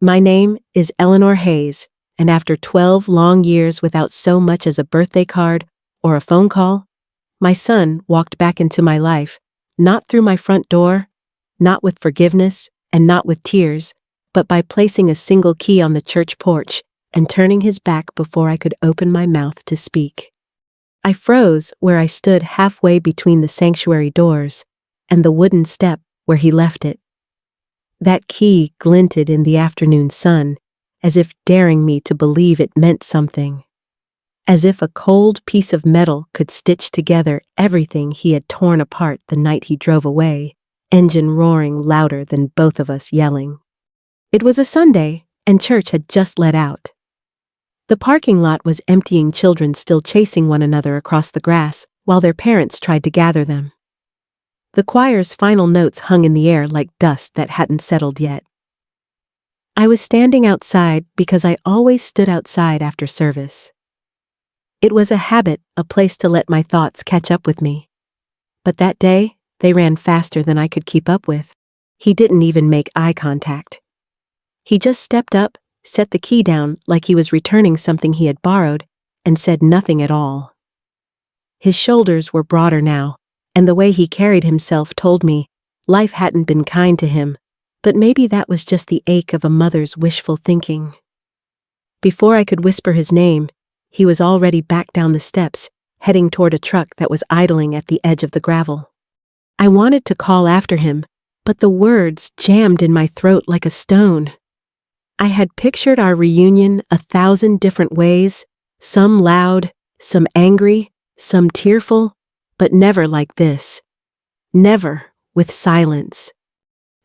My name is Eleanor Hayes, and after 12 long years without so much as a birthday card or a phone call, my son walked back into my life, not through my front door, not with forgiveness, and not with tears, but by placing a single key on the church porch and turning his back before I could open my mouth to speak. I froze where I stood halfway between the sanctuary doors and the wooden step where he left it. That key glinted in the afternoon sun, as if daring me to believe it meant something. As if a cold piece of metal could stitch together everything he had torn apart the night he drove away, engine roaring louder than both of us yelling. It was a Sunday, and church had just let out. The parking lot was emptying, children still chasing one another across the grass while their parents tried to gather them. The choir's final notes hung in the air like dust that hadn't settled yet. I was standing outside because I always stood outside after service. It was a habit, a place to let my thoughts catch up with me. But that day, they ran faster than I could keep up with. He didn't even make eye contact. He just stepped up, set the key down like he was returning something he had borrowed, and said nothing at all. His shoulders were broader now, and the way he carried himself told me life hadn't been kind to him, but maybe that was just the ache of a mother's wishful thinking. Before I could whisper his name, he was already back down the steps, heading toward a truck that was idling at the edge of the gravel. I wanted to call after him, but the words jammed in my throat like a stone. I had pictured our reunion 1,000 different ways, some loud, some angry, some tearful, but never like this. Never with silence.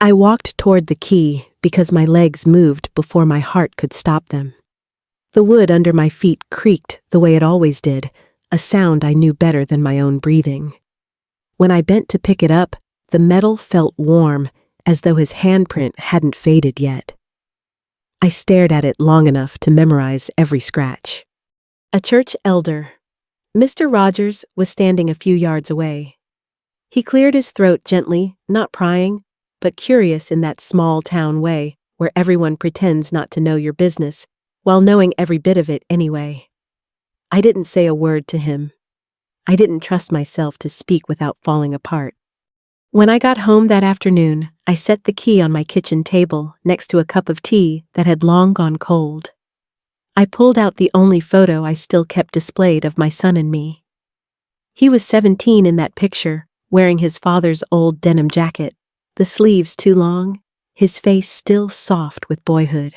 I walked toward the key because my legs moved before my heart could stop them. The wood under my feet creaked the way it always did, a sound I knew better than my own breathing. When I bent to pick it up, the metal felt warm, as though his handprint hadn't faded yet. I stared at it long enough to memorize every scratch. A church elder. Mr. Rogers was standing a few yards away. He cleared his throat gently, not prying, but curious in that small-town way where everyone pretends not to know your business, while knowing every bit of it anyway. I didn't say a word to him. I didn't trust myself to speak without falling apart. When I got home that afternoon, I set the key on my kitchen table next to a cup of tea that had long gone cold. I pulled out the only photo I still kept displayed of my son and me. He was 17 in that picture, wearing his father's old denim jacket, the sleeves too long, his face still soft with boyhood.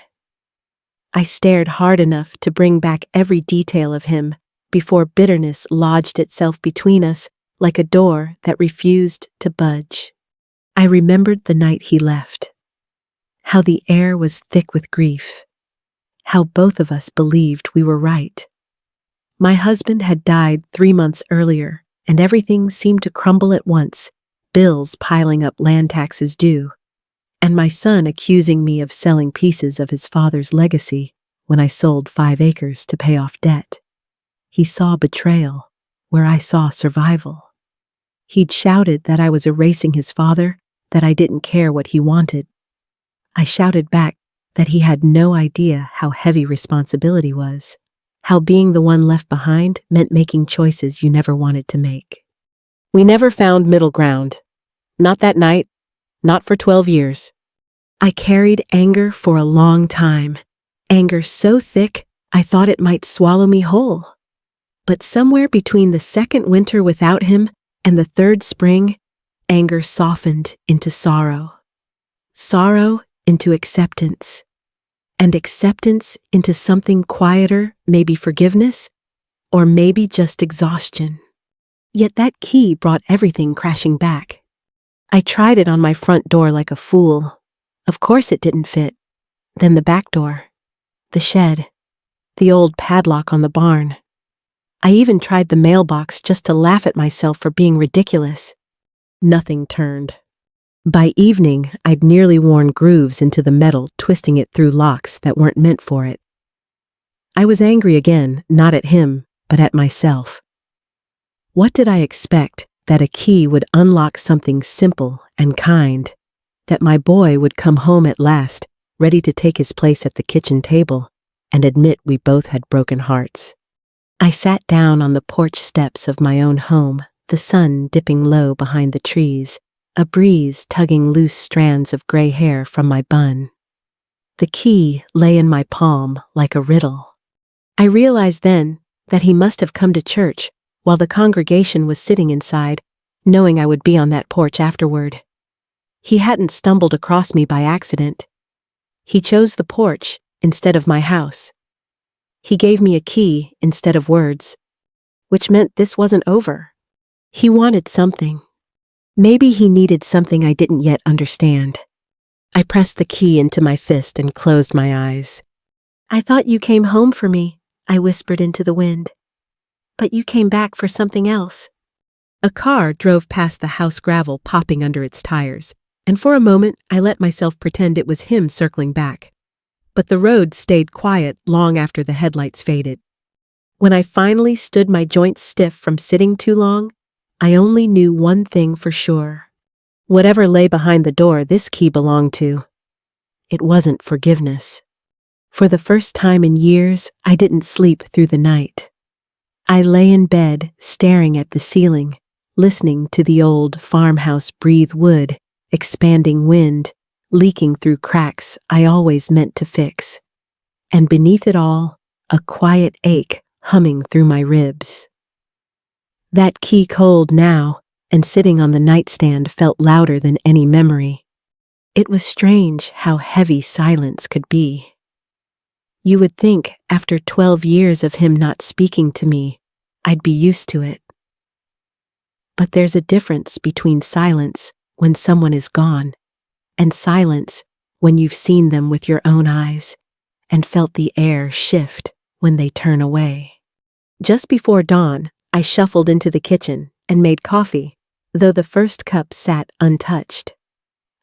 I stared hard enough to bring back every detail of him before bitterness lodged itself between us like a door that refused to budge. I remembered the night he left, how the air was thick with grief, how both of us believed we were right. My husband had died 3 months earlier, and everything seemed to crumble at once, bills piling up, land taxes due, and my son accusing me of selling pieces of his father's legacy when I sold 5 acres to pay off debt. He saw betrayal where I saw survival. He'd shouted that I was erasing his father, that I didn't care what he wanted. I shouted back that he had no idea how heavy responsibility was, how being the one left behind meant making choices you never wanted to make. We never found middle ground. Not that night, not for 12 years. I carried anger for a long time, anger so thick I thought it might swallow me whole. But somewhere between the second winter without him and the third spring, anger softened into sorrow. Sorrow into acceptance. And acceptance into something quieter, maybe forgiveness, or maybe just exhaustion. Yet that key brought everything crashing back. I tried it on my front door like a fool. Of course it didn't fit. Then the back door, the shed, the old padlock on the barn. I even tried the mailbox just to laugh at myself for being ridiculous. Nothing turned. By evening, I'd nearly worn grooves into the metal, twisting it through locks that weren't meant for it. I was angry again, not at him, but at myself. What did I expect? That a key would unlock something simple and kind, that my boy would come home at last, ready to take his place at the kitchen table and admit we both had broken hearts. I sat down on the porch steps of my own home, the sun dipping low behind the trees, a breeze tugging loose strands of gray hair from my bun. The key lay in my palm like a riddle. I realized then that he must have come to church while the congregation was sitting inside, knowing I would be on that porch afterward. He hadn't stumbled across me by accident. He chose the porch instead of my house. He gave me a key instead of words, which meant this wasn't over. He wanted something. Maybe he needed something I didn't yet understand. I pressed the key into my fist and closed my eyes. "I thought you came home for me," I whispered into the wind. "But you came back for something else." A car drove past the house gravel popping under its tires, and for a moment I let myself pretend it was him circling back. But the road stayed quiet long after the headlights faded. When I finally stood my joints stiff from sitting too long, I only knew one thing for sure. Whatever lay behind the door this key belonged to, it wasn't forgiveness. For the first time in years, I didn't sleep through the night. I lay in bed, staring at the ceiling, listening to the old farmhouse breathe wood, expanding wind, leaking through cracks I always meant to fix. And beneath it all, a quiet ache humming through my ribs. That key cold now, and sitting on the nightstand felt louder than any memory. It was strange how heavy silence could be. You would think, after 12 years of him not speaking to me, I'd be used to it. But there's a difference between silence when someone is gone, and silence when you've seen them with your own eyes, and felt the air shift when they turn away. Just before dawn, I shuffled into the kitchen and made coffee, though the first cup sat untouched.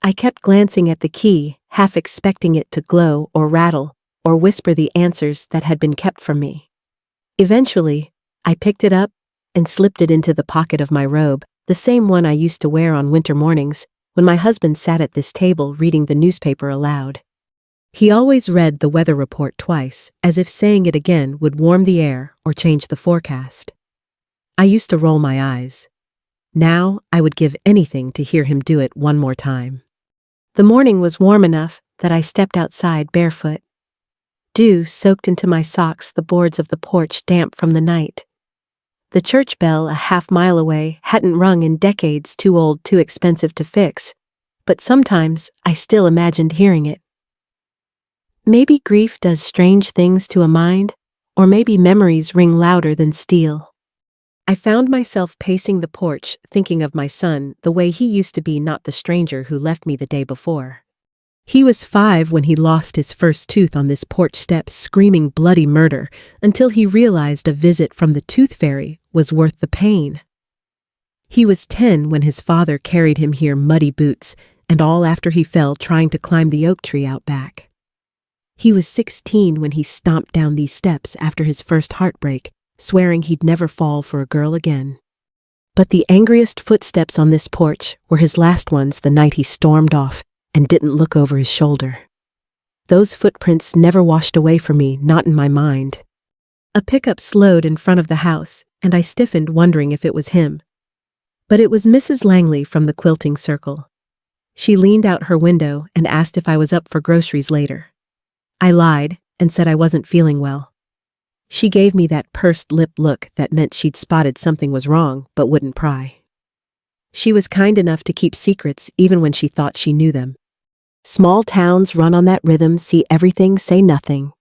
I kept glancing at the key, half expecting it to glow or rattle or whisper the answers that had been kept from me. Eventually, I picked it up and slipped it into the pocket of my robe, the same one I used to wear on winter mornings when my husband sat at this table reading the newspaper aloud. He always read the weather report twice, as if saying it again would warm the air or change the forecast. I used to roll my eyes. Now I would give anything to hear him do it one more time. The morning was warm enough that I stepped outside barefoot. Dew soaked into my socks, the boards of the porch damp from the night. The church bell a half-mile away hadn't rung in decades, too old, too expensive to fix, but sometimes I still imagined hearing it. Maybe grief does strange things to a mind, or maybe memories ring louder than steel. I found myself pacing the porch, thinking of my son the way he used to be, not the stranger who left me the day before. He was 5 when he lost his first tooth on this porch step, screaming bloody murder, until he realized a visit from the tooth fairy was worth the pain. He was 10 when his father carried him here, muddy boots, and all after he fell trying to climb the oak tree out back. He was 16 when he stomped down these steps after his first heartbreak, swearing he'd never fall for a girl again. But the angriest footsteps on this porch were his last ones the night he stormed off and didn't look over his shoulder. Those footprints never washed away from me, not in my mind. A pickup slowed in front of the house, and I stiffened, wondering if it was him. But it was Mrs. Langley from the quilting circle. She leaned out her window and asked if I was up for groceries later. I lied and said I wasn't feeling well. She gave me that pursed lip look that meant she'd spotted something was wrong but wouldn't pry. She was kind enough to keep secrets even when she thought she knew them. Small towns run on that rhythm, see everything, say nothing.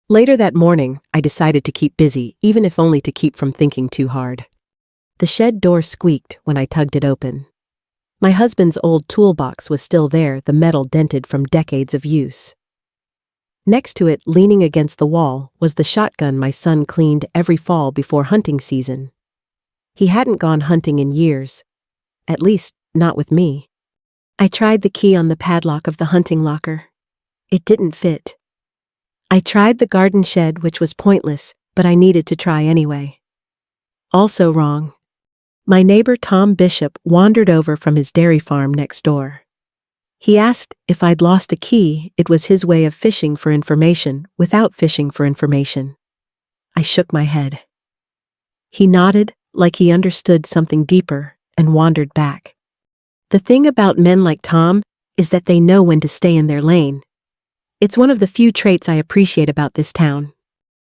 Later that morning, I decided to keep busy, even if only to keep from thinking too hard. The shed door squeaked when I tugged it open. My husband's old toolbox was still there, the metal dented from decades of use. Next to it, leaning against the wall, was the shotgun my son cleaned every fall before hunting season. He hadn't gone hunting in years, at least not with me. I tried the key on the padlock of the hunting locker. It didn't fit. I tried the garden shed, which was pointless, but I needed to try anyway. Also wrong. My neighbor Tom Bishop wandered over from his dairy farm next door. He asked if I'd lost a key. It was his way of fishing for information without fishing for information. I shook my head. He nodded like he understood something deeper and wandered back. The thing about men like Tom is that they know when to stay in their lane. It's one of the few traits I appreciate about this town.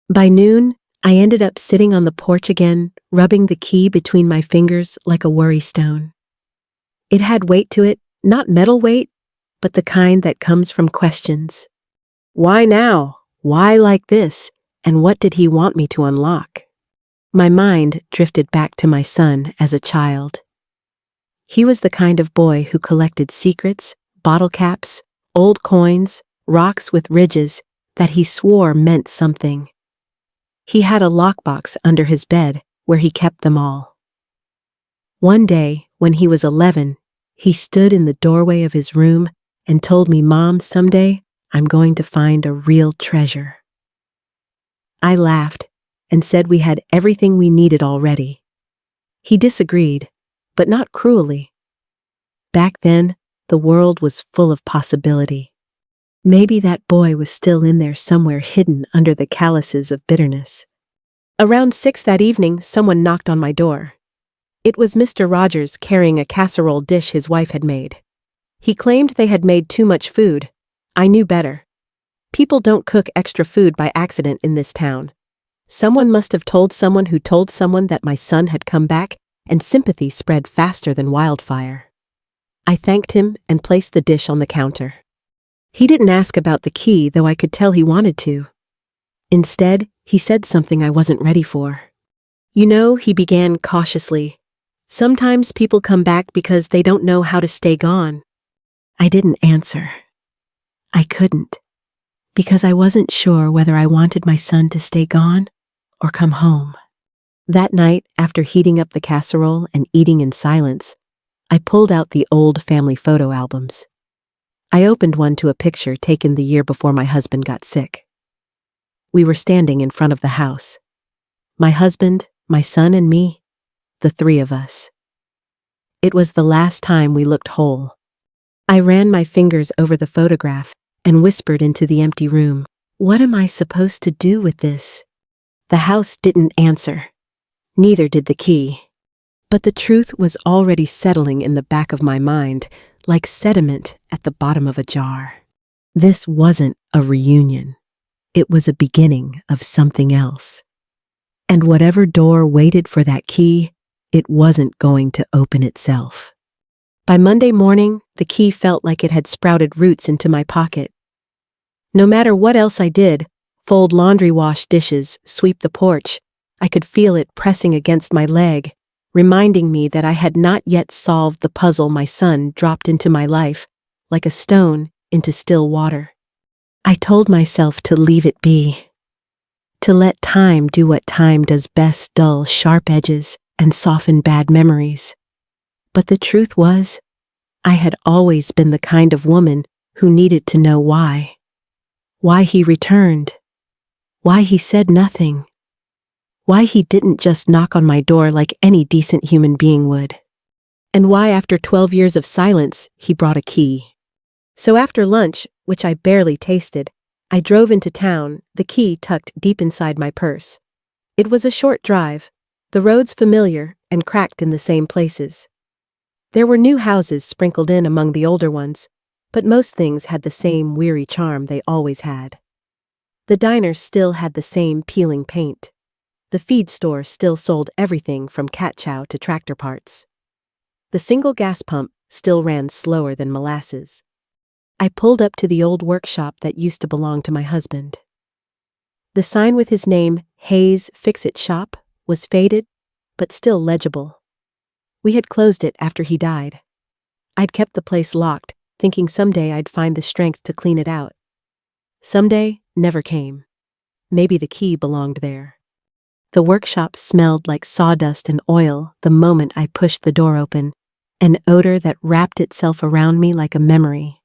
By noon, I ended up sitting on the porch again, rubbing the key between my fingers like a worry stone. It had weight to it, not metal weight, but the kind that comes from questions. Why now? Why like this? And what did he want me to unlock? My mind drifted back to my son as a child. He was the kind of boy who collected secrets, bottle caps, old coins, rocks with ridges that he swore meant something. He had a lockbox under his bed where he kept them all. One day, when he was 11, he stood in the doorway of his room and told me, "Mom, someday I'm going to find a real treasure." I laughed and said we had everything we needed already. He disagreed, but not cruelly. Back then, the world was full of possibility. Maybe that boy was still in there somewhere hidden under the calluses of bitterness. Around 6 that evening, someone knocked on my door. It was Mr. Rogers carrying a casserole dish his wife had made. He claimed they had made too much food. I knew better. People don't cook extra food by accident in this town. Someone must have told someone who told someone that my son had come back, and sympathy spread faster than wildfire. I thanked him and placed the dish on the counter. He didn't ask about the key, though I could tell he wanted to. Instead, he said something I wasn't ready for. "You know," he began cautiously, "sometimes people come back because they don't know how to stay gone." I didn't answer. I couldn't, because I wasn't sure whether I wanted my son to stay gone or come home. That night, after heating up the casserole and eating in silence, I pulled out the old family photo albums. I opened one to a picture taken the year before my husband got sick. We were standing in front of the house. My husband, my son, and me, the three of us. It was the last time we looked whole. I ran my fingers over the photograph and whispered into the empty room, "What am I supposed to do with this?" The house didn't answer. Neither did the key. But the truth was already settling in the back of my mind, like sediment at the bottom of a jar. This wasn't a reunion. It was a beginning of something else. And whatever door waited for that key, it wasn't going to open itself. By Monday morning, the key felt like it had sprouted roots into my pocket. No matter what else I did, fold laundry, wash dishes, sweep the porch, I could feel it pressing against my leg, reminding me that I had not yet solved the puzzle my son dropped into my life, like a stone into still water. I told myself to leave it be, to let time do what time does best, dull sharp edges and soften bad memories. But the truth was, I had always been the kind of woman who needed to know why. Why he returned. Why he said nothing. Why he didn't just knock on my door like any decent human being would. And why, after 12 years of silence, he brought a key. So after lunch, which I barely tasted, I drove into town, the key tucked deep inside my purse. It was a short drive, the roads familiar and cracked in the same places. There were new houses sprinkled in among the older ones, but most things had the same weary charm they always had. The diner still had the same peeling paint. The feed store still sold everything from cat chow to tractor parts. The single gas pump still ran slower than molasses. I pulled up to the old workshop that used to belong to my husband. The sign with his name, Hayes Fix-It Shop, was faded, but still legible. We had closed it after he died. I'd kept the place locked, thinking someday I'd find the strength to clean it out. Someday never came. Maybe the key belonged there. The workshop smelled like sawdust and oil the moment I pushed the door open, an odor that wrapped itself around me like a memory.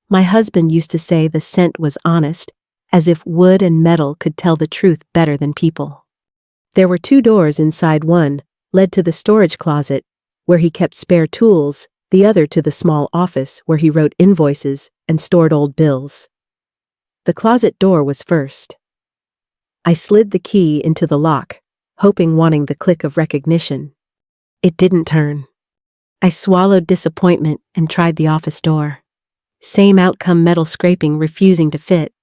My husband used to say the scent was honest, as if wood and metal could tell the truth better than people. There were 2 doors inside. One led to the storage closet, where he kept spare tools, the other to the small office where he wrote invoices and stored old bills. The closet door was first. I slid the key into the lock, wanting the click of recognition. It didn't turn. I swallowed disappointment and tried the office door. Same outcome, metal scraping refusing to fit.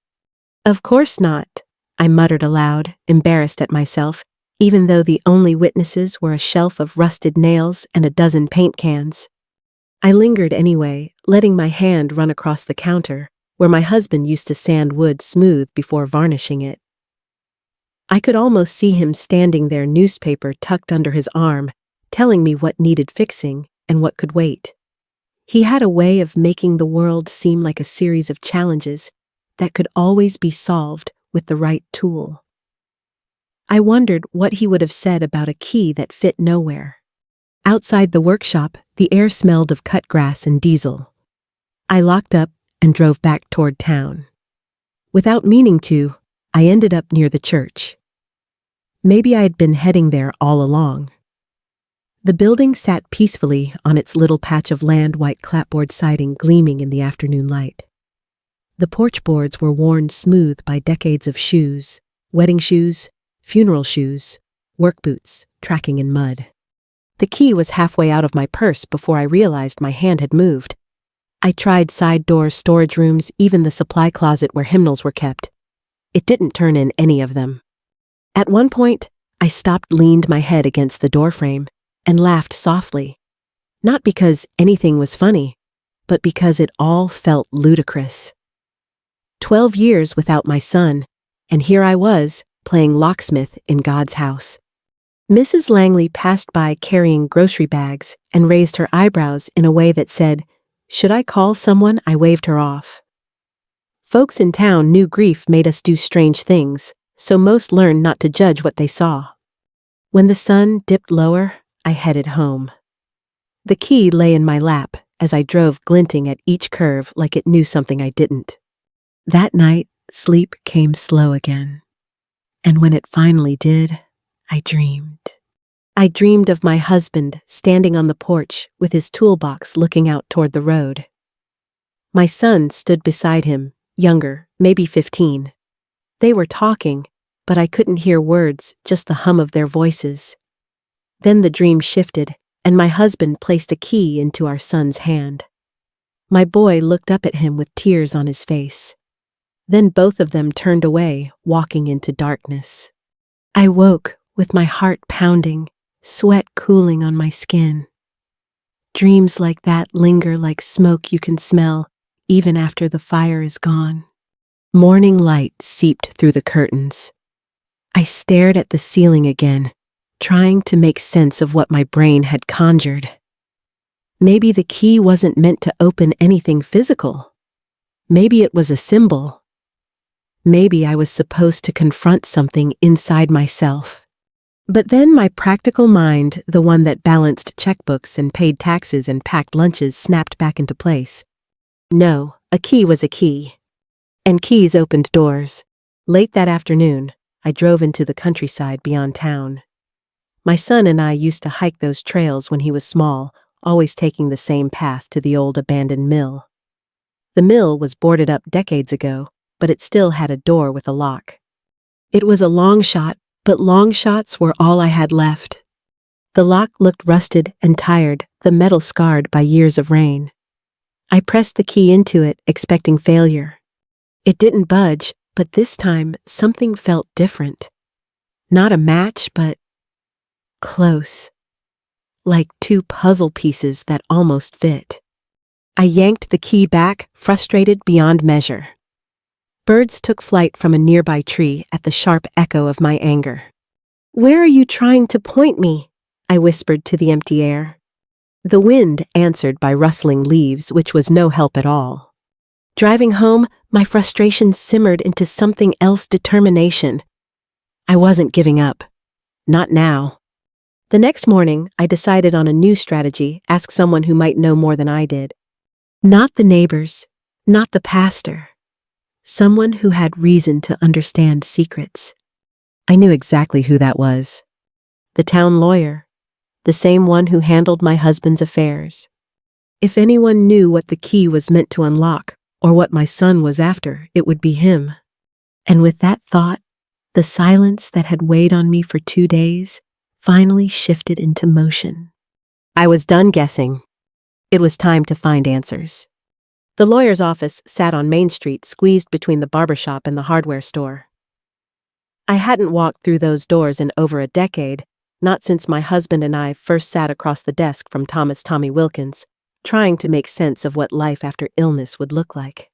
Of course not, I muttered aloud, embarrassed at myself, even though the only witnesses were a shelf of rusted nails and a dozen paint cans. I lingered anyway, letting my hand run across the counter, where my husband used to sand wood smooth before varnishing it. I could almost see him standing there, newspaper tucked under his arm, telling me what needed fixing and what could wait. He had a way of making the world seem like a series of challenges that could always be solved with the right tool. I wondered what he would have said about a key that fit nowhere. Outside the workshop, the air smelled of cut grass and diesel. I locked up and drove back toward town. Without meaning to, I ended up near the church. Maybe I had been heading there all along. The building sat peacefully on its little patch of land, white clapboard siding gleaming in the afternoon light. The porch boards were worn smooth by decades of shoes, wedding shoes, funeral shoes, work boots, tracking in mud. The key was halfway out of my purse before I realized my hand had moved. I tried side doors, storage rooms, even the supply closet where hymnals were kept. It didn't turn in any of them. At one point, I stopped, leaned my head against the doorframe, and laughed softly. Not because anything was funny, but because it all felt ludicrous. 12 years without my son, and here I was, playing locksmith in God's house. Mrs. Langley passed by carrying grocery bags and raised her eyebrows in a way that said, "Should I call someone?" I waved her off. Folks in town knew grief made us do strange things, so most learned not to judge what they saw. When the sun dipped lower, I headed home. The key lay in my lap as I drove, glinting at each curve like it knew something I didn't. That night, sleep came slow again. And when it finally did, I dreamed. I dreamed of my husband standing on the porch with his toolbox looking out toward the road. My son stood beside him, younger, maybe 15. They were talking, but I couldn't hear words, just the hum of their voices. Then the dream shifted, and my husband placed a key into our son's hand. My boy looked up at him with tears on his face. Then both of them turned away, walking into darkness. I woke with my heart pounding, sweat cooling on my skin. Dreams like that linger like smoke you can smell, even after the fire is gone. Morning light seeped through the curtains. I stared at the ceiling again, trying to make sense of what my brain had conjured. Maybe the key wasn't meant to open anything physical. Maybe it was a symbol. Maybe I was supposed to confront something inside myself. But then my practical mind, the one that balanced checkbooks and paid taxes and packed lunches, snapped back into place. No, a key was a key. And keys opened doors. Late that afternoon, I drove into the countryside beyond town. My son and I used to hike those trails when he was small, always taking the same path to the old abandoned mill. The mill was boarded up decades ago, but it still had a door with a lock. It was a long shot, but long shots were all I had left. The lock looked rusted and tired, the metal scarred by years of rain. I pressed the key into it, expecting failure. It didn't budge, but this time something felt different. Not a match, but close. Like two puzzle pieces that almost fit. I yanked the key back, frustrated beyond measure. Birds took flight from a nearby tree at the sharp echo of my anger. "Where are you trying to point me?" I whispered to the empty air. The wind answered by rustling leaves, which was no help at all. Driving home, my frustration simmered into something else: determination. I wasn't giving up. Not now. The next morning, I decided on a new strategy: ask someone who might know more than I did. Not the neighbors, not the pastor. Someone who had reason to understand secrets. I knew exactly who that was. The town lawyer. The same one who handled my husband's affairs. If anyone knew what the key was meant to unlock, or what my son was after, it would be him. And with that thought, the silence that had weighed on me for 2 days finally shifted into motion. I was done guessing. It was time to find answers. The lawyer's office sat on Main Street, squeezed between the barber shop and the hardware store. I hadn't walked through those doors in over a decade, not since my husband and I first sat across the desk from Thomas Tommy Wilkins, trying to make sense of what life after illness would look like.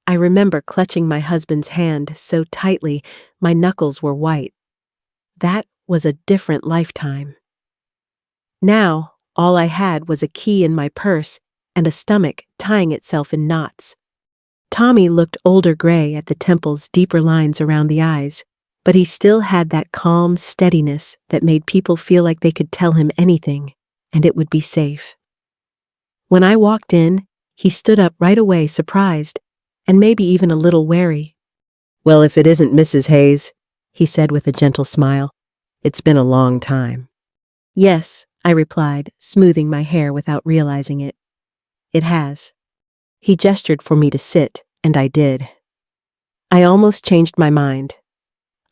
I remember clutching my husband's hand so tightly my knuckles were white. That was a different lifetime. Now, all I had was a key in my purse and a stomach tying itself in knots. Tommy looked older gray at the temples, deeper lines around the eyes, but he still had that calm steadiness that made people feel like they could tell him anything, and it would be safe. When I walked in, he stood up right away, surprised, and maybe even a little wary. "Well, if it isn't Mrs. Hayes," he said with a gentle smile, "it's been a long time." "Yes," I replied, smoothing my hair without realizing it. "It has." He gestured for me to sit, and I did. I almost changed my mind.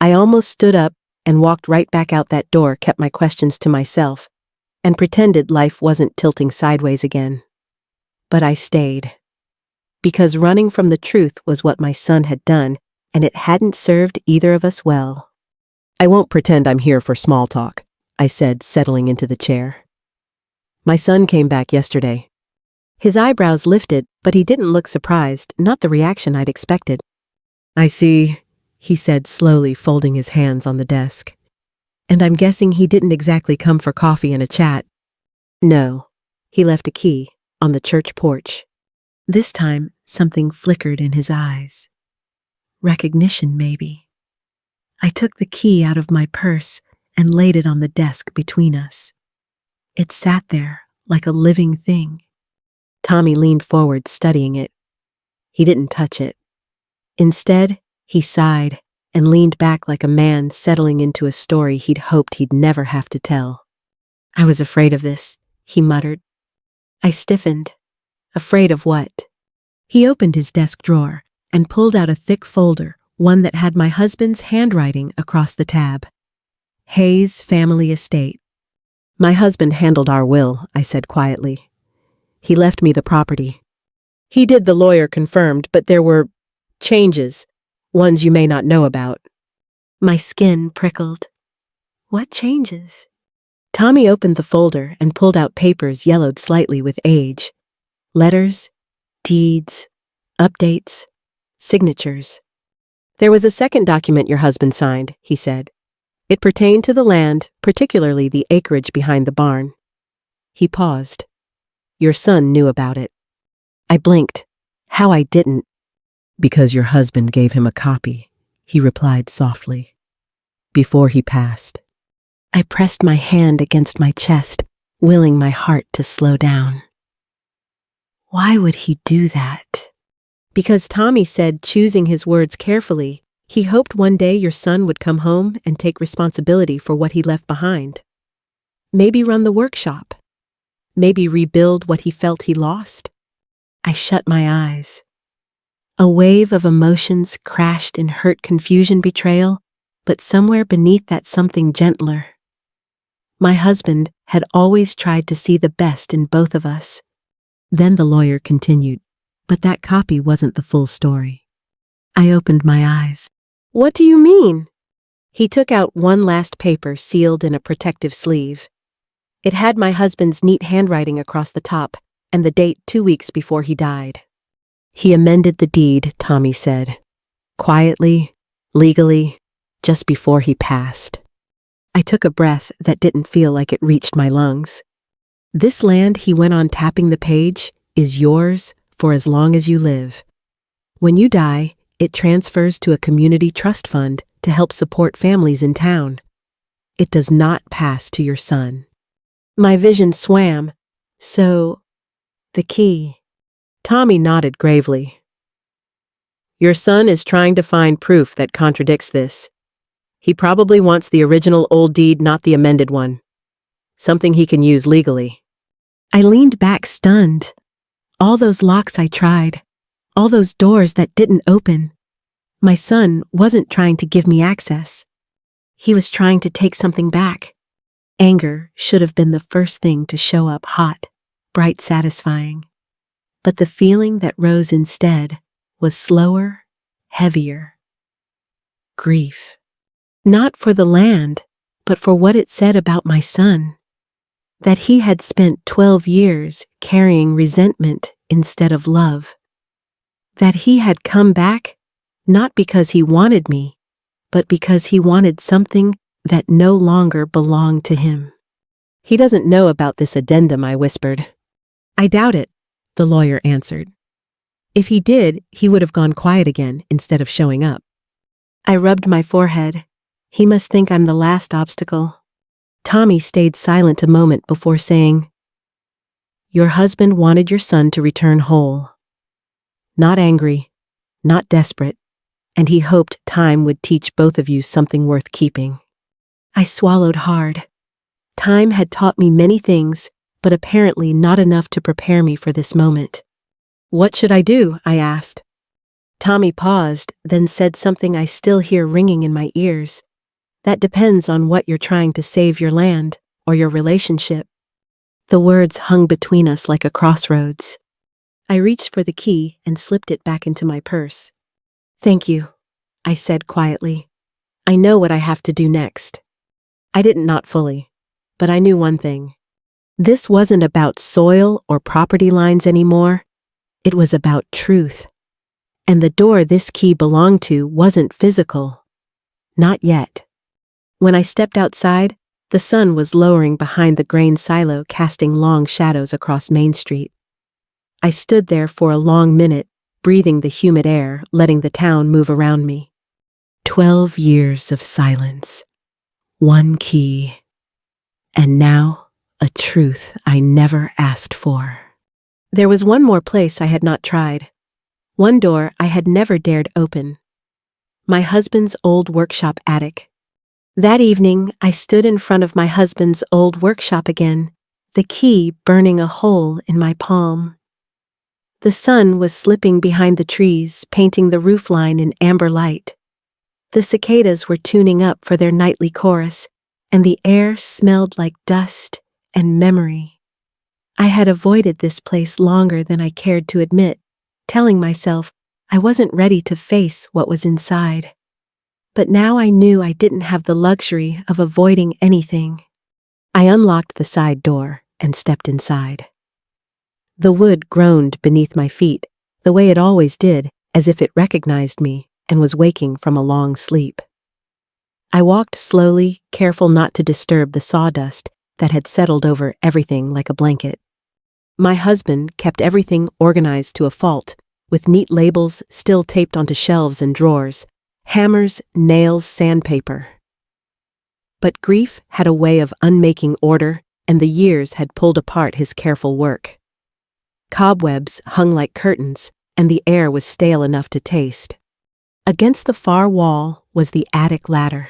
I almost stood up and walked right back out that door, kept my questions to myself, and pretended life wasn't tilting sideways again. But I stayed. Because running from the truth was what my son had done, and it hadn't served either of us well. "I won't pretend I'm here for small talk," I said, settling into the chair. "My son came back yesterday." His eyebrows lifted, but he didn't look surprised, not the reaction I'd expected. "I see," he said slowly, folding his hands on the desk. "And I'm guessing he didn't exactly come for coffee and a chat." "No, he left a key on the church porch." This time, something flickered in his eyes. Recognition, maybe. I took the key out of my purse and laid it on the desk between us. It sat there like a living thing. Tommy leaned forward, studying it. He didn't touch it. Instead, he sighed and leaned back like a man settling into a story he'd hoped he'd never have to tell. "I was afraid of this," he muttered. I stiffened. Afraid of what? He opened his desk drawer and pulled out a thick folder, one that had my husband's handwriting across the tab. Hayes Family Estate. "My husband handled our will," I said quietly. "He left me the property." "He did," the lawyer confirmed, "but there were changes, ones you may not know about." My skin prickled. What changes? Tommy opened the folder and pulled out papers yellowed slightly with age. Letters, deeds, updates, signatures. "There was a second document your husband signed," he said. "It pertained to the land, particularly the acreage behind the barn." He paused. "Your son knew about it." I blinked. How I didn't. "Because your husband gave him a copy," he replied softly. "Before he passed." I pressed my hand against my chest, willing my heart to slow down. Why would he do that? Because Tommy said, choosing his words carefully, he hoped one day your son would come home and take responsibility for what he left behind. Maybe run the workshop. Maybe rebuild what he felt he lost. I shut my eyes. A wave of emotions crashed in hurt, confusion, betrayal, but somewhere beneath that something gentler. My husband had always tried to see the best in both of us. Then the lawyer continued, but that copy wasn't the full story. I opened my eyes. "What do you mean?" He took out one last paper sealed in a protective sleeve. It had my husband's neat handwriting across the top and the date 2 weeks before he died. "He amended the deed," Tommy said. "Quietly, legally, just before he passed." I took a breath that didn't feel like it reached my lungs. "This land," he went on, tapping the page, "is yours for as long as you live. When you die, it transfers to a community trust fund to help support families in town. It does not pass to your son." My vision swam. "So, the key." Tommy nodded gravely. "Your son is trying to find proof that contradicts this. He probably wants the original old deed, not the amended one. Something he can use legally." I leaned back stunned. All those locks I tried, all those doors that didn't open. My son wasn't trying to give me access. He was trying to take something back. Anger should have been the first thing to show up hot, bright, satisfying. But the feeling that rose instead was slower, heavier. Grief. Not for the land, but for what it said about my son. That he had spent 12 years carrying resentment instead of love. That he had come back, not because he wanted me, but because he wanted something that no longer belonged to him. He doesn't know about this addendum, I whispered. I doubt it, the lawyer answered. If he did, he would have gone quiet again instead of showing up. I rubbed my forehead. He must think I'm the last obstacle. Tommy stayed silent a moment before saying, Your husband wanted your son to return whole. Not angry, not desperate, and he hoped time would teach both of you something worth keeping. I swallowed hard. Time had taught me many things, but apparently not enough to prepare me for this moment. What should I do? I asked. Tommy paused, then said something I still hear ringing in my ears. That depends on what you're trying to save, your land or your relationship. The words hung between us like a crossroads. I reached for the key and slipped it back into my purse. Thank you, I said quietly. I know what I have to do next. I didn't, not fully, but I knew one thing. This wasn't about soil or property lines anymore. It was about truth. And the door this key belonged to wasn't physical. Not yet. When I stepped outside, the sun was lowering behind the grain silo, casting long shadows across Main Street. I stood there for a long minute, breathing the humid air, letting the town move around me. 12 years of silence. One key. And now, a truth I never asked for. There was one more place I had not tried. One door I had never dared open. My husband's old workshop attic. That evening, I stood in front of my husband's old workshop again, the key burning a hole in my palm. The sun was slipping behind the trees, painting the roofline in amber light. The cicadas were tuning up for their nightly chorus, and the air smelled like dust and memory. I had avoided this place longer than I cared to admit, telling myself I wasn't ready to face what was inside. But now I knew I didn't have the luxury of avoiding anything. I unlocked the side door and stepped inside. The wood groaned beneath my feet, the way it always did, as if it recognized me and was waking from a long sleep. I walked slowly, careful not to disturb the sawdust that had settled over everything like a blanket. My husband kept everything organized to a fault, with neat labels still taped onto shelves and drawers, hammers, nails, sandpaper. But grief had a way of unmaking order, and the years had pulled apart his careful work. Cobwebs hung like curtains, and the air was stale enough to taste. Against the far wall was the attic ladder.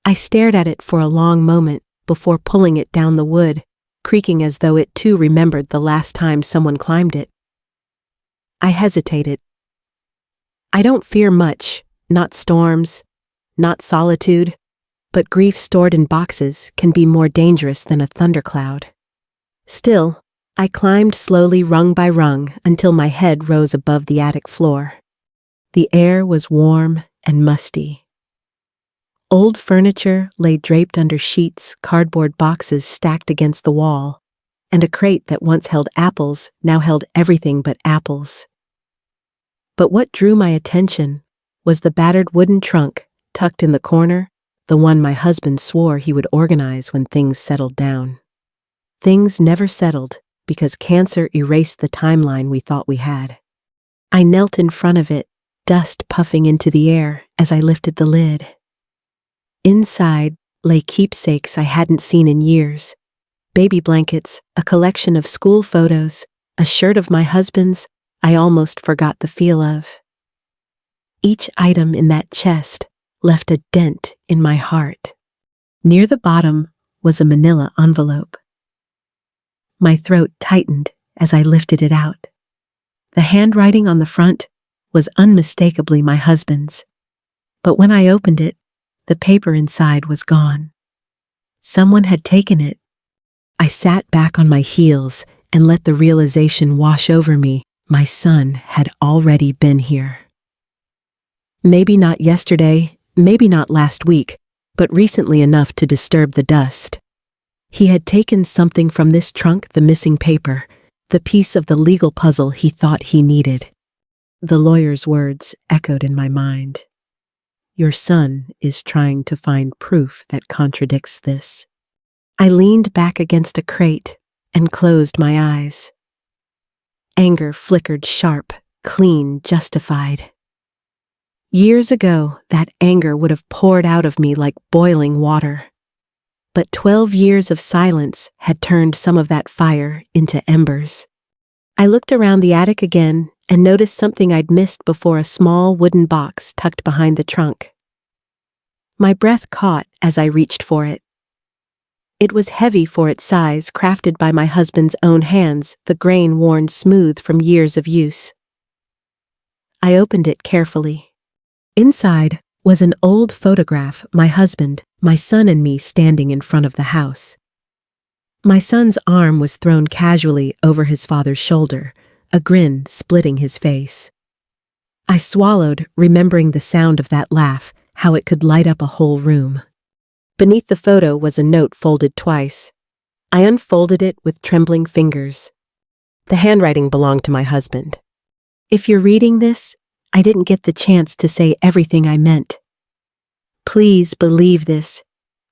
I stared at it for a long moment before pulling it down the wood, creaking as though it too remembered the last time someone climbed it. I hesitated. I don't fear much, not storms, not solitude, but grief stored in boxes can be more dangerous than a thundercloud. Still, I climbed slowly rung by rung until my head rose above the attic floor. The air was warm and musty. Old furniture lay draped under sheets, cardboard boxes stacked against the wall, and a crate that once held apples now held everything but apples. But what drew my attention was the battered wooden trunk tucked in the corner, the one my husband swore he would organize when things settled down. Things never settled because cancer erased the timeline we thought we had. I knelt in front of it, dust puffing into the air as I lifted the lid. Inside lay keepsakes I hadn't seen in years. Baby blankets, a collection of school photos, a shirt of my husband's I almost forgot the feel of. Each item in that chest left a dent in my heart. Near the bottom was a manila envelope. My throat tightened as I lifted it out. The handwriting on the front was unmistakably my husband's, but when I opened it, the paper inside was gone. Someone had taken it. I sat back on my heels and let the realization wash over me. My son had already been here. Maybe not yesterday, maybe not last week, but recently enough to disturb the dust. He had taken something from this trunk, the missing paper, the piece of the legal puzzle he thought he needed. The lawyer's words echoed in my mind. Your son is trying to find proof that contradicts this. I leaned back against a crate and closed my eyes. Anger flickered sharp, clean, justified. Years ago, that anger would have poured out of me like boiling water. But 12 years of silence had turned some of that fire into embers. I looked around the attic again and noticed something I'd missed before: a small wooden box tucked behind the trunk. My breath caught as I reached for it. It was heavy for its size, crafted by my husband's own hands, the grain worn smooth from years of use. I opened it carefully. Inside was an old photograph, my husband, my son and me standing in front of the house. My son's arm was thrown casually over his father's shoulder, a grin splitting his face. I swallowed, remembering the sound of that laugh, how it could light up a whole room. Beneath the photo was a note folded twice. I unfolded it with trembling fingers. The handwriting belonged to my husband. If you're reading this, I didn't get the chance to say everything I meant. Please believe this.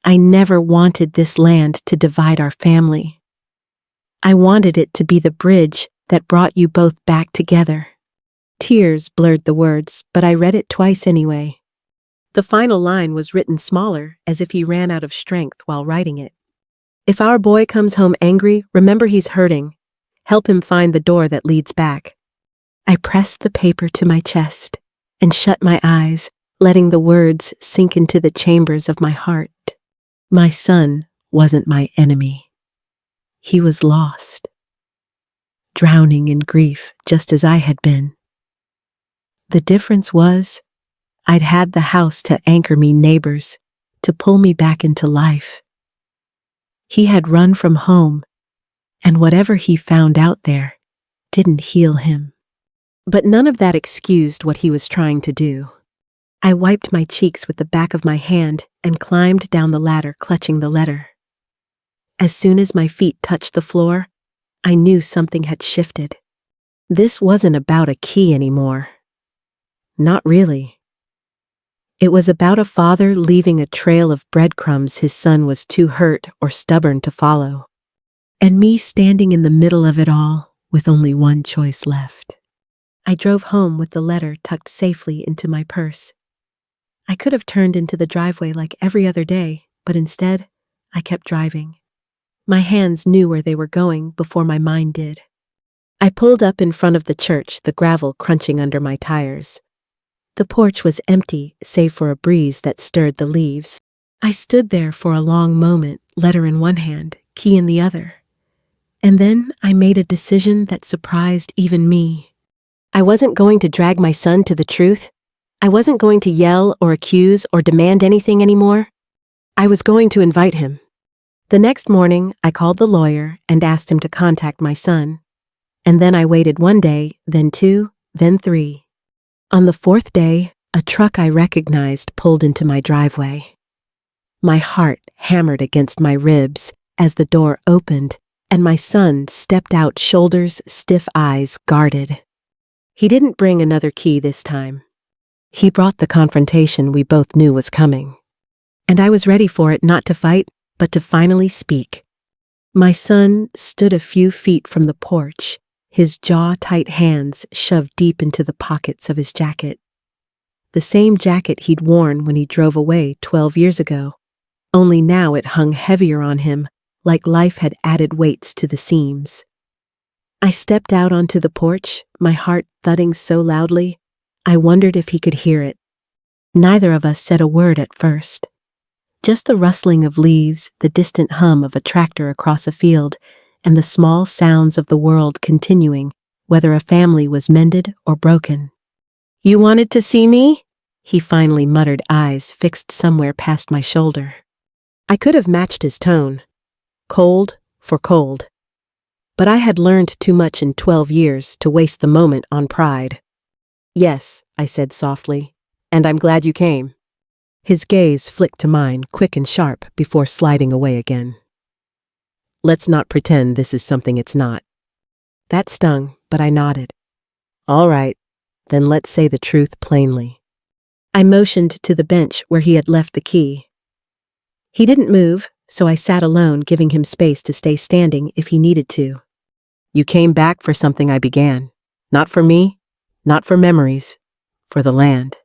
I never wanted this land to divide our family. I wanted it to be the bridge that brought you both back together. Tears blurred the words, but I read it twice anyway. The final line was written smaller, as if he ran out of strength while writing it. If our boy comes home angry, remember he's hurting. Help him find the door that leads back. I pressed the paper to my chest and shut my eyes, letting the words sink into the chambers of my heart. My son wasn't my enemy. He was lost, drowning in grief just as I had been. The difference was, I'd had the house to anchor me, neighbors, to pull me back into life. He had run from home, and whatever he found out there didn't heal him. But none of that excused what he was trying to do. I wiped my cheeks with the back of my hand and climbed down the ladder, clutching the letter. As soon as my feet touched the floor, I knew something had shifted. This wasn't about a key anymore. Not really. It was about a father leaving a trail of breadcrumbs his son was too hurt or stubborn to follow. And me standing in the middle of it all with only one choice left. I drove home with the letter tucked safely into my purse. I could have turned into the driveway like every other day, but instead, I kept driving. My hands knew where they were going before my mind did. I pulled up in front of the church, the gravel crunching under my tires. The porch was empty, save for a breeze that stirred the leaves. I stood there for a long moment, letter in one hand, key in the other. And then I made a decision that surprised even me. I wasn't going to drag my son to the truth. I wasn't going to yell or accuse or demand anything anymore. I was going to invite him. The next morning, I called the lawyer and asked him to contact my son. And then I waited 1 day, then 2, then 3. On the 4th day, a truck I recognized pulled into my driveway. My heart hammered against my ribs as the door opened and my son stepped out, shoulders stiff, eyes guarded. He didn't bring another key this time. He brought the confrontation we both knew was coming. And I was ready for it, not to fight, but to finally speak. My son stood a few feet from the porch, his jaw-tight hands shoved deep into the pockets of his jacket. The same jacket he'd worn when he drove away 12 years ago, only now it hung heavier on him, like life had added weights to the seams. I stepped out onto the porch, my heart thudding so loudly, I wondered if he could hear it. Neither of us said a word at first. Just the rustling of leaves, the distant hum of a tractor across a field, and the small sounds of the world continuing, whether a family was mended or broken. "You wanted to see me?" he finally muttered, eyes fixed somewhere past my shoulder. I could have matched his tone, cold for cold. But I had learned too much in 12 years to waste the moment on pride. "Yes," I said softly, "and I'm glad you came." His gaze flicked to mine, quick and sharp, before sliding away again. "Let's not pretend this is something it's not." That stung, but I nodded. "All right, then let's say the truth plainly." I motioned to the bench where he had left the key. He didn't move, so I sat alone, giving him space to stay standing if he needed to. "You came back for something I began. Not for me, not for memories, for the land."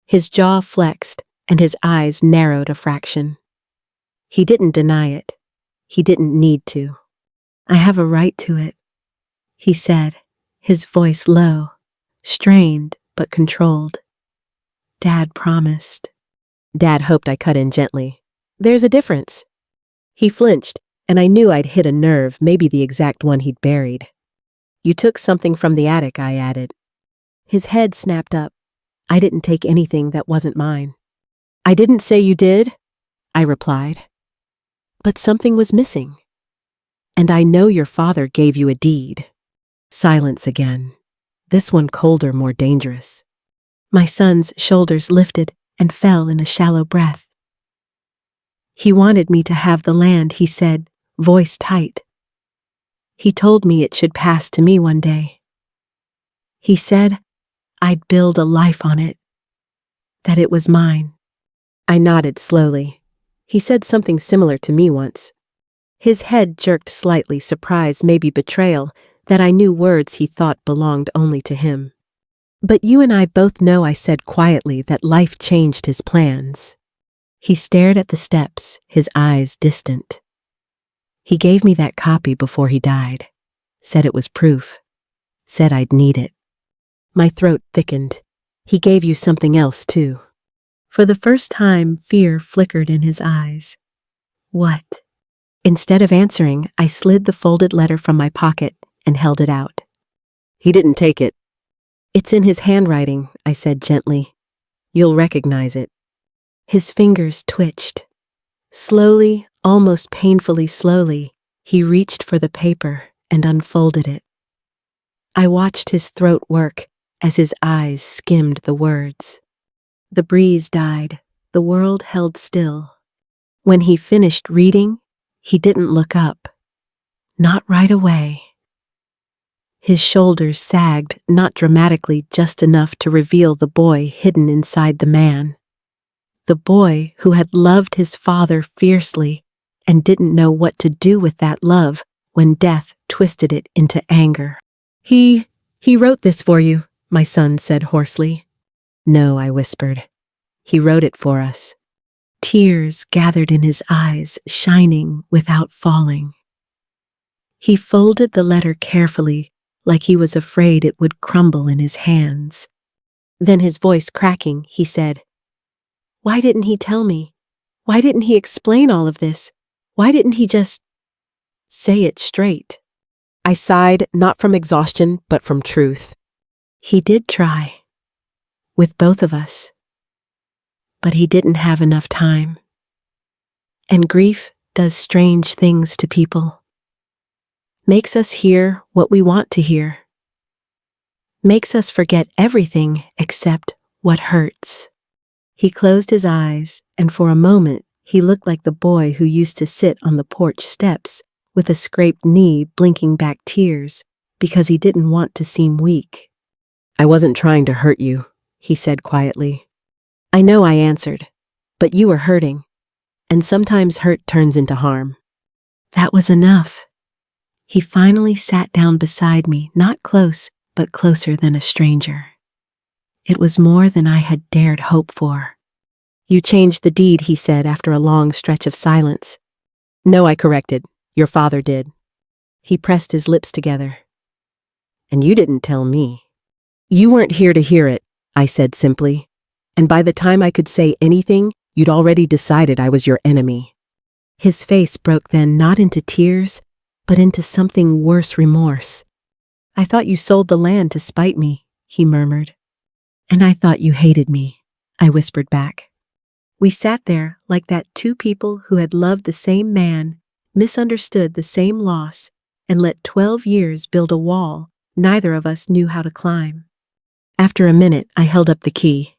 His jaw flexed, and his eyes narrowed a fraction. He didn't deny it. He didn't need to. "I have a right to it," he said, his voice low, strained but controlled. "Dad promised." Dad hoped I cut in gently. "There's a difference." He flinched, and I knew I'd hit a nerve, maybe the exact one he'd buried. "You took something from the attic," I added. His head snapped up. "I didn't take anything that wasn't mine." "I didn't say you did," I replied. "But something was missing. And I know your father gave you a deed." Silence again. This one colder, more dangerous. My son's shoulders lifted and fell in a shallow breath. "He wanted me to have the land," he said, voice tight. "He told me it should pass to me one day. He said I'd build a life on it, that it was mine." I nodded slowly. He said something similar to me once. His head jerked slightly, surprise, maybe betrayal, that I knew words he thought belonged only to him. "But you and I both know," I said quietly, "that life changed his plans." He stared at the steps, his eyes distant. "He gave me that copy before he died. Said it was proof. Said I'd need it." My throat thickened. "He gave you something else, too." For the first time, fear flickered in his eyes. "What?" Instead of answering, I slid the folded letter from my pocket and held it out. "He didn't take it." "It's in his handwriting," I said gently. "You'll recognize it." His fingers twitched. Slowly, almost painfully slowly, he reached for the paper and unfolded it. I watched his throat work as his eyes skimmed the words. The breeze died. The world held still. When he finished reading, he didn't look up. Not right away. His shoulders sagged, not dramatically, just enough to reveal the boy hidden inside the man. The boy who had loved his father fiercely and didn't know what to do with that love when death twisted it into anger. He wrote this for you," my son said hoarsely. "No," I whispered. "He wrote it for us." Tears gathered in his eyes, shining without falling. He folded the letter carefully, like he was afraid it would crumble in his hands. Then, his voice cracking, he said, "Why didn't he tell me? Why didn't he explain all of this? Why didn't he just say it straight?" I sighed, not from exhaustion, but from truth. "He did try. With both of us. But he didn't have enough time. And grief does strange things to people. Makes us hear what we want to hear. Makes us forget everything except what hurts." He closed his eyes, and for a moment he looked like the boy who used to sit on the porch steps with a scraped knee, blinking back tears because he didn't want to seem weak. "I wasn't trying to hurt you," he said quietly. "I know," I answered, "but you were hurting, and sometimes hurt turns into harm." That was enough. He finally sat down beside me, not close, but closer than a stranger. It was more than I had dared hope for. "You changed the deed," he said after a long stretch of silence. "No," I corrected. "Your father did." He pressed his lips together. "And you didn't tell me." "You weren't here to hear it," I said simply. "And by the time I could say anything, you'd already decided I was your enemy." His face broke then, not into tears, but into something worse, remorse. I thought you sold the land to spite me, he murmured. And I thought you hated me, I whispered back. We sat there like that two people who had loved the same man, misunderstood the same loss, and let 12 years build a wall neither of us knew how to climb. After a minute, I held up the key.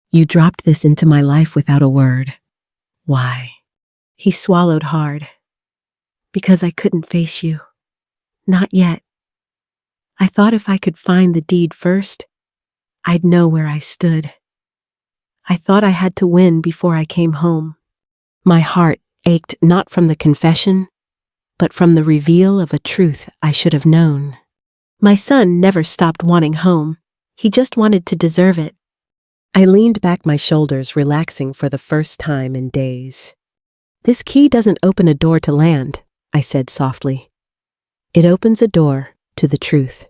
You dropped this into my life without a word. Why? He swallowed hard. Because I couldn't face you. Not yet. I thought if I could find the deed first, I'd know where I stood. I thought I had to win before I came home. My heart ached not from the confession, but from the reveal of a truth I should have known. My son never stopped wanting home. He just wanted to deserve it. I leaned back my shoulders, relaxing for the first time in days. This key doesn't open a door to land, I said softly. It opens a door to the truth.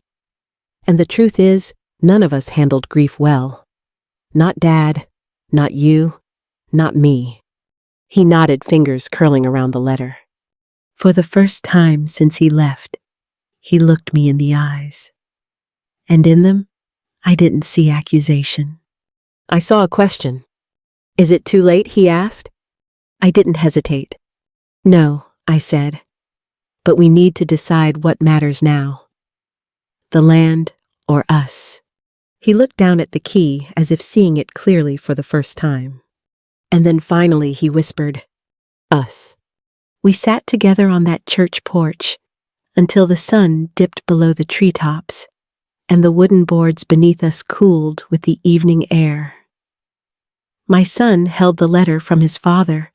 And the truth is, none of us handled grief well. Not Dad, not you, not me. He nodded, fingers curling around the letter. For the first time since he left, he looked me in the eyes. And in them, I didn't see accusation. I saw a question. Is it too late? He asked. I didn't hesitate. No, I said. But we need to decide what matters now. The land or us. He looked down at the key as if seeing it clearly for the first time. And then finally he whispered, us. We sat together on that church porch until the sun dipped below the treetops and the wooden boards beneath us cooled with the evening air. My son held the letter from his father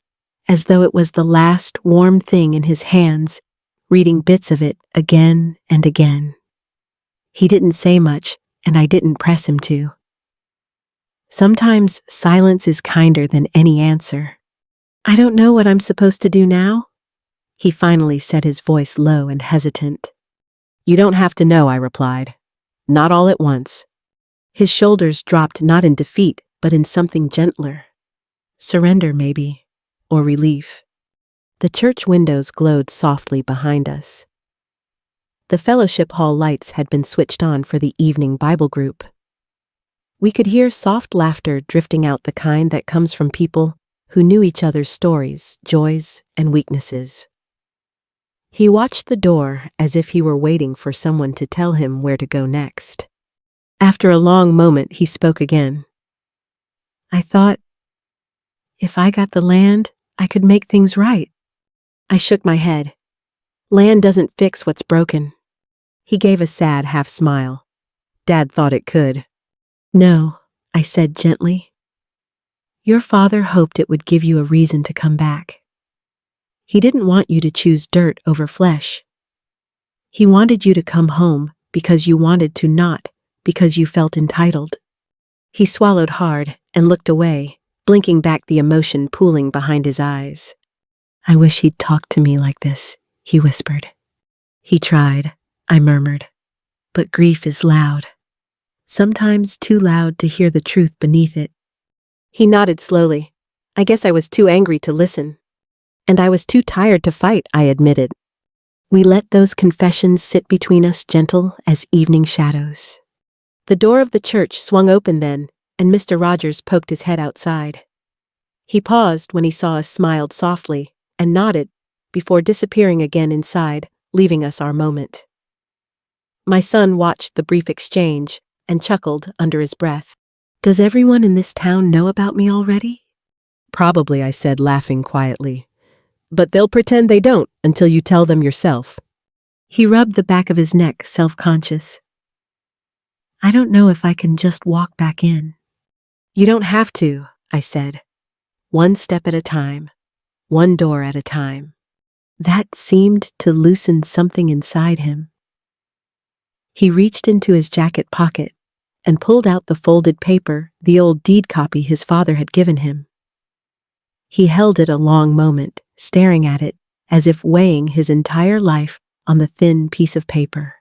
as though it was the last warm thing in his hands, reading bits of it again and again. He didn't say much, and I didn't press him to. Sometimes silence is kinder than any answer. I don't know what I'm supposed to do now, he finally said, his voice low and hesitant. You don't have to know, I replied. Not all at once. His shoulders dropped, not in defeat, but in something gentler. Surrender, maybe, or relief. The church windows glowed softly behind us. The fellowship hall lights had been switched on for the evening Bible group. We could hear soft laughter drifting out, the kind that comes from people who knew each other's stories, joys, and weaknesses. He watched the door as if he were waiting for someone to tell him where to go next. After a long moment, he spoke again. I thought, if I got the land, I could make things right. I shook my head. Land doesn't fix what's broken. He gave a sad half smile. Dad thought it could. No, I said gently. Your father hoped it would give you a reason to come back. He didn't want you to choose dirt over flesh. He wanted you to come home because you wanted to, not because you felt entitled. He swallowed hard and looked away, blinking back the emotion pooling behind his eyes. I wish he'd talked to me like this, he whispered. He tried, I murmured. But grief is loud. Sometimes too loud to hear the truth beneath it. He nodded slowly. I guess I was too angry to listen. And I was too tired to fight, I admitted. We let those confessions sit between us, gentle as evening shadows. The door of the church swung open then, and Mr. Rogers poked his head outside. He paused when he saw us, smiled softly, and nodded, before disappearing again inside, leaving us our moment. My son watched the brief exchange and chuckled under his breath. Does everyone in this town know about me already? Probably, I said, laughing quietly. But they'll pretend they don't until you tell them yourself. He rubbed the back of his neck, self-conscious. I don't know if I can just walk back in. You don't have to, I said. One step at a time, one door at a time. That seemed to loosen something inside him. He reached into his jacket pocket and pulled out the folded paper, the old deed copy his father had given him. He held it a long moment, staring at it, as if weighing his entire life on the thin piece of paper.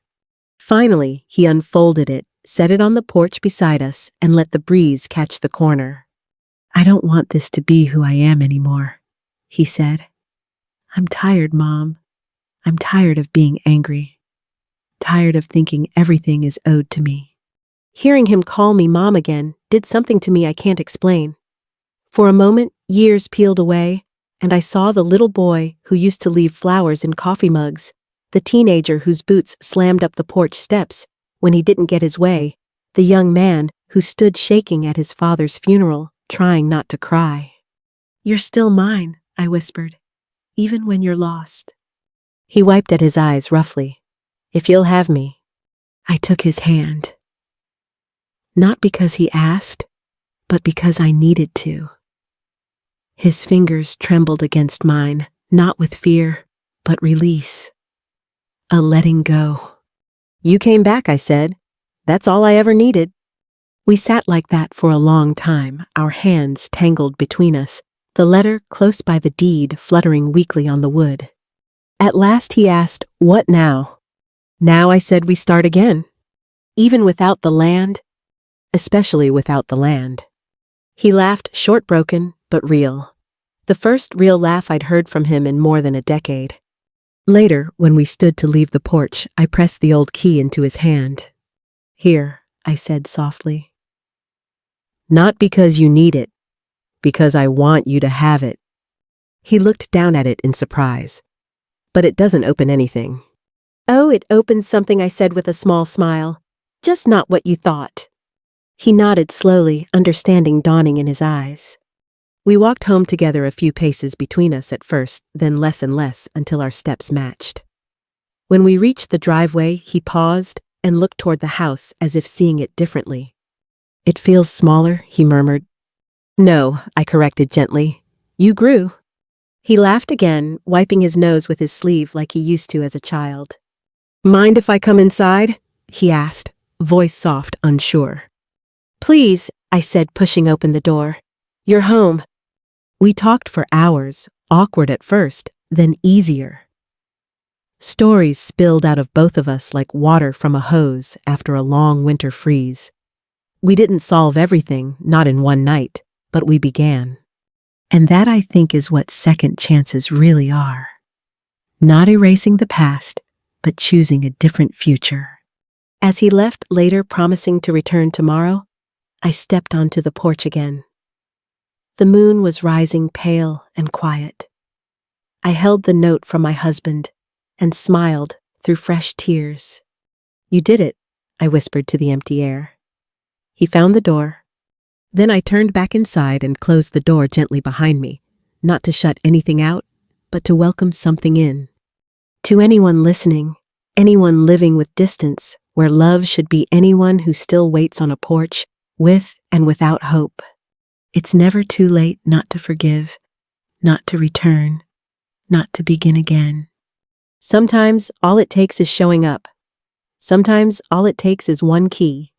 Finally, he unfolded it, set it on the porch beside us, and let the breeze catch the corner. I don't want this to be who I am anymore, he said. I'm tired, Mom. I'm tired of being angry, tired of thinking everything is owed to me. Hearing him call me mom again did something to me I can't explain. For a moment, years peeled away, and I saw the little boy who used to leave flowers in coffee mugs, the teenager whose boots slammed up the porch steps when he didn't get his way, the young man who stood shaking at his father's funeral, trying not to cry. "You're still mine," I whispered, "even when you're lost." He wiped at his eyes roughly. "If you'll have me." I took his hand. Not because he asked, but because I needed to. His fingers trembled against mine, not with fear, but release. A letting go. "You came back," I said. "That's all I ever needed." We sat like that for a long time, our hands tangled between us, the letter close by the deed fluttering weakly on the wood. At last he asked, "What now?" "Now," I said, "we start again. Even without the land, especially without the land." He laughed, short-broken, but real. The first real laugh I'd heard from him in more than a decade. Later, when we stood to leave the porch, I pressed the old key into his hand. "Here," I said softly. "Not because you need it, because I want you to have it." He looked down at it in surprise. "But it doesn't open anything." "Oh, it opens something," I said with a small smile. "Just not what you thought." He nodded slowly, understanding dawning in his eyes. We walked home together, a few paces between us at first, then less and less until our steps matched. When we reached the driveway, he paused and looked toward the house as if seeing it differently. "It feels smaller," he murmured. "No," I corrected gently. "You grew." He laughed again, wiping his nose with his sleeve like he used to as a child. "Mind if I come inside?" he asked, voice soft, unsure. "Please," I said, pushing open the door. "You're home." We talked for hours, awkward at first, then easier. Stories spilled out of both of us like water from a hose after a long winter freeze. We didn't solve everything, not in one night, but we began. And that, I think, is what second chances really are. Not erasing the past, but choosing a different future. As he left later, promising to return tomorrow, I stepped onto the porch again. The moon was rising pale and quiet. I held the note from my husband and smiled through fresh tears. "You did it," I whispered to the empty air. He found the door. Then I turned back inside and closed the door gently behind me, not to shut anything out, but to welcome something in. To anyone listening, anyone living with distance, where love should be anyone who still waits on a porch, with and without hope. It's never too late not to forgive, not to return, not to begin again. Sometimes all it takes is showing up. Sometimes all it takes is one key.